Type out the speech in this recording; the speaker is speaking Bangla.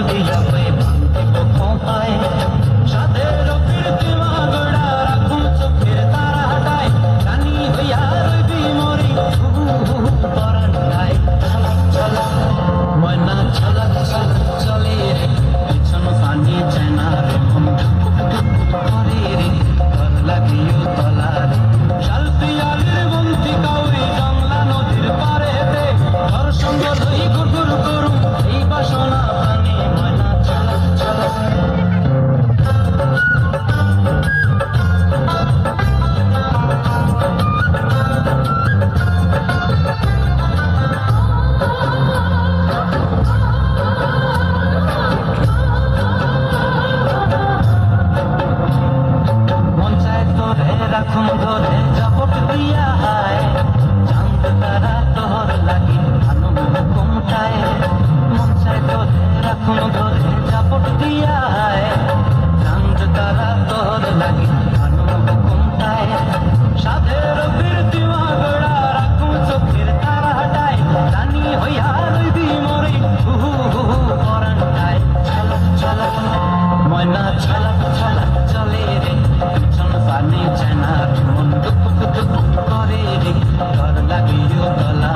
দিয়া হয়ে বান্ধিব খোঁপায় সাধের কীর্তি মাগড়া রাখুন চোখের তারা হাটায় জানি হইয়া রইবি মরি পরান্ডায় ছলক ছলক ময়না ছলক ছলক চলে রে পিছন পানি চায় না রে মন করে রে ঘর লাগিও তলা রে শালপিয়ালির বন্তি কাউরি জংলা নদীর পারেতে ঘর সঙ্গ লই গুরগুর করুম এই বাসনা প্রাণে ময়না ছলক ছলক রাখুন ধরে জাপট দিয়া হায় চাঁদ তারা তোর লাগি আনন্দ কমটায় মন চায় তোরে রাখুন ধরে জাপট দিয়া হায় চাঁদ তারা তোর লাগি আনন্দ কমটায় সাধের কীর্তি মাগড়া রাখুন চোখের তারা হাটায় জানি হইয়া রইবি মরে পরান্ডায় ছলক ছলক ময়না ছলক ছলক চলে রে পিছন পানি চায় না মন দুঃখ দুঃখ করে রে ঘর লাগিও তলা